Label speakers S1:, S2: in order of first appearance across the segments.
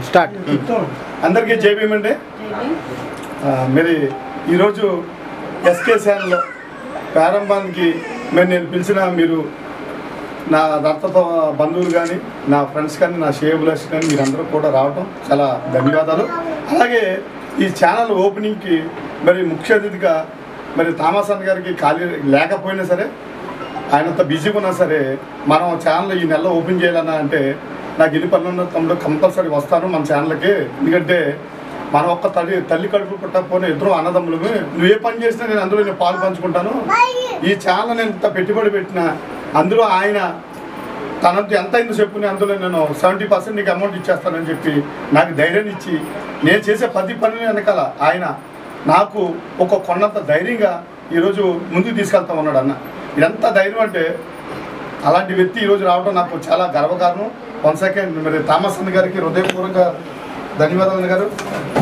S1: Start.
S2: అందరికీ జై భీమ్ అండి. మరి ఈరోజు ఎస్కే ఛానల్లో ప్రారంభానికి నేను పిలిచిన మీరు నా రక్త బంధువులు కానీ నా ఫ్రెండ్స్ కానీ నా షేబులర్స్ కానీ మీరందరూ కూడా రావటం చాలా ధన్యవాదాలు. అలాగే ఈ ఛానల్ ఓపెనింగ్కి మరి ముఖ్య అతిథిగా మరి థామస్ అన్న గారికి ఖాళీ లేకపోయినా సరే ఆయనంత బిజీగా ఉన్నా సరే మనం ఛానల్ ఈ నెలలో ఓపెన్ చేయాలన్నా అంటే నాకు ఎన్ని పనులు ఉన్న తమ్ముడు కంపల్సరీ వస్తాను మన ఛానల్కి. ఎందుకంటే మనం ఒక్క తల్లి కడుపు పుట్టకపోయినా ఇద్దరు అన్నదమ్ములమే. నువ్వు ఏ పని చేసినా నేను అందులో నేను పాలు పంచుకుంటాను. ఈ ఛానల్ నేను ఇంత పెట్టుబడి పెట్టిన అందులో ఆయన తనంత ఎంత అయిందో చెప్పుకుని అందులో నేను 70% నీకు అమౌంట్ ఇచ్చేస్తానని చెప్పి నాకు ధైర్యాన్ని ఇచ్చి నేను చేసే 10 పనుల వెనకాల ఆయన నాకు ఒక కొన్నంత ధైర్యంగా ఈరోజు ముందుకు తీసుకెళ్తా ఉన్నాడు అన్న. ఎంత ధైర్యం అంటే అలాంటి వ్యక్తి ఈరోజు రావడం నాకు చాలా గర్వకారణం. 1 సెకండ్ మరి థామస్ అన్న గారికి హృదయపూర్వకంగా ధన్యవాదాలు గారు.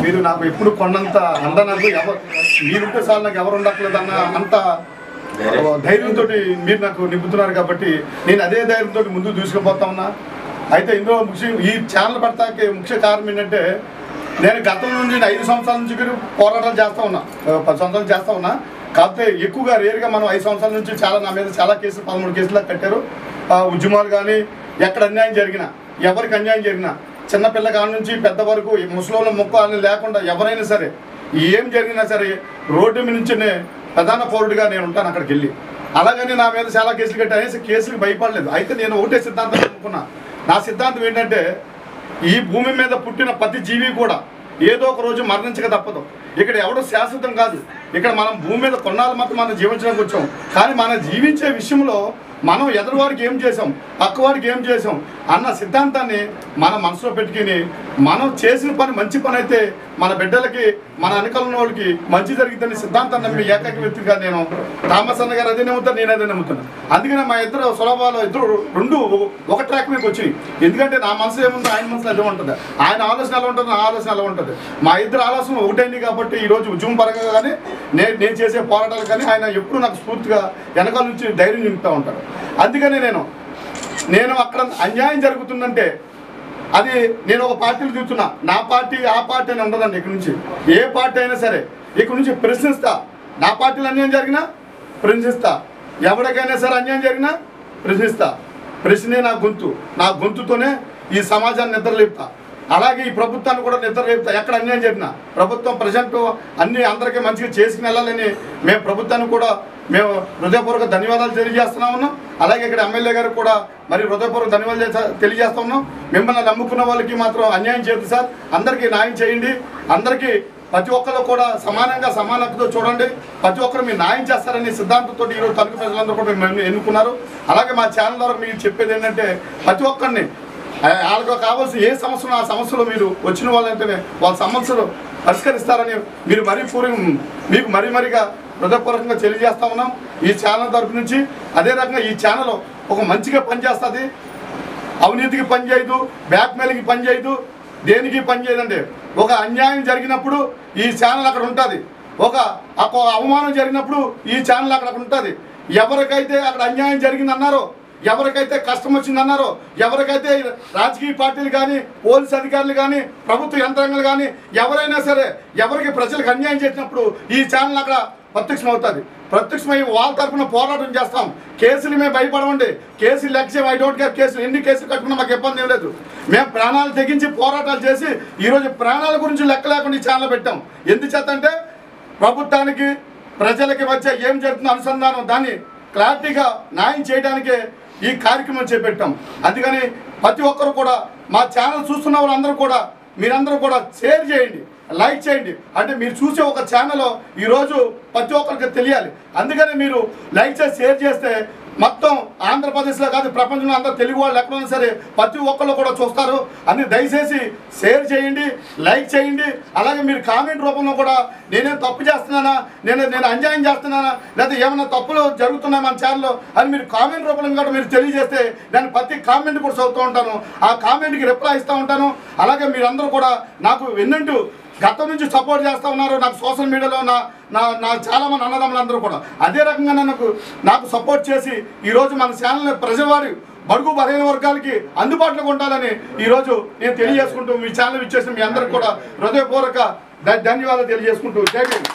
S2: మీరు నాకు ఎప్పుడు కొన్నంత అండ నాకు ఎవరు మీరుంటే చాలు నాకు ఎవరు ఉండట్లేదు అన్న అంత ధైర్యంతో మీరు నాకు నింపుతున్నారు కాబట్టి నేను అదే ధైర్యంతో ముందుకు తీసుకుపోతా ఉన్నా. అయితే ఇందులో ఈ ఛానల్ పడతాకి ముఖ్య కారణం ఏంటంటే నేను గతం నుంచి 5 సంవత్సరాల నుంచి పోరాటాలు చేస్తూ ఉన్నా, 10 సంవత్సరాలు చేస్తూ ఉన్నా. కాకపోతే ఎక్కువగా రేరుగా మనం 5 సంవత్సరాల నుంచి చాలా నా మీద చాలా కేసులు 13 కేసులు కట్టారు. ఉద్యమాలు కానీ ఎక్కడ అన్యాయం జరిగినా ఎవరికి అన్యాయం జరిగినా చిన్నపిల్ల కాడ నుంచి పెద్ద వరకు ముసలోళ్ళ ముక్క అని లేకుండా ఎవరైనా సరే ఏం జరిగినా సరే రోడ్డు మీద నుంచినే ప్రధాన పౌరుడిగా నేను ఉంటాను అక్కడికి వెళ్ళి. అలాగని నా మీద చాలా కేసులు కట్టాను, కేసులకు భయపడలేదు. అయితే నేను ఒకటే సిద్ధాంతం అనుకున్నా. నా సిద్ధాంతం ఏంటంటే ఈ భూమి మీద పుట్టిన ప్రతి జీవి కూడా ఏదో ఒక రోజు మరణించక తప్పదు. ఇక్కడ ఎవడో శాశ్వతం కాదు. ఇక్కడ మనం భూమి మీద కొన్నాళ్ళు మాత్రం మనం జీవించడానికి వచ్చాం. కానీ మనం జీవించే విషయంలో మనం ఎదురువారికి ఏం చేసాం, పక్కవాడికి ఏం చేసాం అన్న సిద్ధాంతాన్ని మన మనసులో పెట్టుకుని మనం చేసిన పని మంచి పని అయితే మన బిడ్డలకి మన వెనకాల ఉన్న వాళ్ళకి మంచి జరుగుతుందని సిద్ధాంతాన్ని నమ్మి ఏకైక వ్యక్తిగా నేను థామస్ అన్న గారు అదే నమ్ముతాను, నేను అదే నమ్ముతున్నాను. అందుకనే మా ఇద్దరు సులభాలు ఇద్దరు రెండు ఒక ట్రాక్ మీదకి వచ్చినాయి. ఎందుకంటే నా మనసు ఏముందో ఆయన మనసులో అదే ఉంటుంది, ఆయన ఆలోచన ఎలా ఉంటుంది, నా ఆలోచన ఎలా ఉంటుంది. మా ఇద్దరు ఆలోచన ఒకటైంది కాబట్టి ఈరోజు ఉద్యమం పరంగా కానీ నేను చేసే పోరాటాలు కానీ ఆయన ఎప్పుడు నాకు స్ఫూర్తిగా వెనకాల నుంచి ధైర్యం నింపుతూ ఉంటాడు. అందుకనే నేను అక్కడ అన్యాయం జరుగుతుందంటే అది నేను ఒక పార్టీలు చూస్తున్నా, నా పార్టీ ఆ పార్టీ అని ఉండదండి. ఇక్కడ నుంచి ఏ పార్టీ అయినా సరే ఇక్కడ నుంచి ప్రశ్నిస్తా. నా పార్టీలో అన్యాయం జరిగినా ప్రశ్నిస్తా, ఎవరికైనా సరే అన్యాయం జరిగినా ప్రశ్నిస్తా. ప్రశ్నే నా గొంతుతోనే ఈ సమాజాన్ని నిద్రలేపుతా. అలాగే ఈ ప్రభుత్వాన్ని కూడా నిద్రలేపుతా. ఎక్కడ అన్యాయం జరిగినా ప్రభుత్వం ప్రజెంట్ అన్ని అందరికీ మంచిగా చేసుకుని వెళ్ళాలని మేము ప్రభుత్వాన్ని కూడా మేము హృదయపూర్వక ధన్యవాదాలు తెలియజేస్తున్నా ఉన్నాం. అలాగే ఇక్కడ ఎమ్మెల్యే గారు కూడా మరి హృదయపూర్వక ధన్యవాదాలు తెలియజేస్తా ఉన్నాం. మిమ్మల్ని నమ్ముకున్న వాళ్ళకి మాత్రం అన్యాయం చేయదు సార్, అందరికీ న్యాయం చేయండి. అందరికీ ప్రతి ఒక్కరు కూడా సమానంగా సమానతతో చూడండి. ప్రతి ఒక్కరు మీరు న్యాయం చేస్తారనే సిద్ధాంతంతో ఈరోజు తణుకు ప్రజలందరూ కూడా మేము ఎన్నుకున్నారు. అలాగే మా ఛానల్ ద్వారా మీరు చెప్పేది ఏంటంటే ప్రతి ఒక్కరిని వాళ్ళకు కావాల్సిన ఏ సమస్యలు ఆ సమస్యలో మీరు వచ్చిన వాళ్ళంటేనే వాళ్ళ సమస్యలు పరిష్కరిస్తారని మీరు మీకు మరీగా హృదయపూర్వకంగా తెలియజేస్తా ఉన్నాం ఈ ఛానల్ తరపు నుంచి. అదే రకంగా ఈ ఛానల్ ఒక మంచిగా పనిచేస్తుంది, అవినీతికి పనిచేయదు, బ్లాక్మెయిల్కి పనిచేయదు, దేనికి పనిచేయదండి. ఒక అన్యాయం జరిగినప్పుడు ఈ ఛానల్ అక్కడ ఉంటుంది, ఒక అవమానం జరిగినప్పుడు ఈ ఛానల్ అక్కడ ఉంటుంది. ఎవరికైతే అక్కడ అన్యాయం జరిగిందన్నారో, ఎవరికైతే కష్టం వచ్చిందన్నారో, ఎవరికైతే రాజకీయ పార్టీలు కానీ పోలీస్ అధికారులు కానీ ప్రభుత్వ యంత్రాంగాలు కానీ ఎవరైనా సరే ఎవరికి ప్రజలకు అన్యాయం చేసినప్పుడు ఈ ఛానల్ అక్కడ ప్రత్యక్షమవుతుంది. ప్రత్యక్షమై వాళ్ళ తరఫున పోరాటం చేస్తాం. కేసులు మేము భయపడమండి, కేసులు లక్ష్యం ఐ డోంట్ కేర్. కేసులు ఎన్ని కేసులు కట్టుకున్నా మాకు ఇబ్బంది ఏం లేదు. మేము ప్రాణాలు తెగించి పోరాటాలు చేసి ఈరోజు ప్రాణాల గురించి లెక్క లేకుండా ఈ ఛానల్ పెట్టాం. ఎందుచేత అంటే ప్రభుత్వానికి ప్రజలకి మధ్య ఏం జరుగుతుందో అనుసంధానం దాన్ని క్లారిటీగా న్యాయం చేయడానికే ఈ కార్యక్రమం చేపట్టాం. అందుకని ప్రతి ఒక్కరు కూడా మా ఛానల్ చూస్తున్న వాళ్ళందరూ కూడా మీరందరూ కూడా షేర్ చేయండి, లైక్ చేయండి. అంటే మీరు చూసే ఒక ఛానల్ ఈరోజు ప్రతి ఒక్కరికి తెలియాలి. అందుకని మీరు లైక్ చేసి షేర్ చేస్తే మొత్తం ఆంధ్రప్రదేశ్లో కాదు ప్రపంచంలో అందరూ తెలుగు వాళ్ళు ఎక్కడైనా సరే ప్రతి ఒక్కళ్ళు కూడా చూస్తారు. అని దయచేసి షేర్ చేయండి, లైక్ చేయండి. అలాగే మీరు కామెంట్ రూపంలో కూడా నేనేం తప్పు చేస్తున్నానా, నేను అన్యాయం చేస్తున్నానా, లేదా ఏమైనా తప్పులు జరుగుతున్నాయి మన ఛానల్లో అని మీరు కామెంట్ రూపంలో కూడా మీరు తెలియజేస్తే నేను ప్రతి కామెంట్ కూడా చదువుతూ ఉంటాను, ఆ కామెంట్కి రిప్లై ఇస్తూ ఉంటాను. అలాగే మీరందరూ కూడా నాకు వెన్నంటూ గతం నుంచి సపోర్ట్ చేస్తూ ఉన్నారు. నాకు సోషల్ మీడియాలో నా చాలామంది అన్నదమ్ములందరూ కూడా అదే రకంగా నాకు సపోర్ట్ చేసి ఈరోజు మన ఛానల్ని ప్రజలవారి బడుగు బలహీన వర్గాలకి అందుబాటులో ఉండాలని ఈరోజు నేను తెలియజేసుకుంటూ మీ ఛానల్ ఇచ్చేసిన మీ అందరికి కూడా హృదయపూర్వక ధన్యవాదాలు తెలియజేసుకుంటూ జై భీమ్.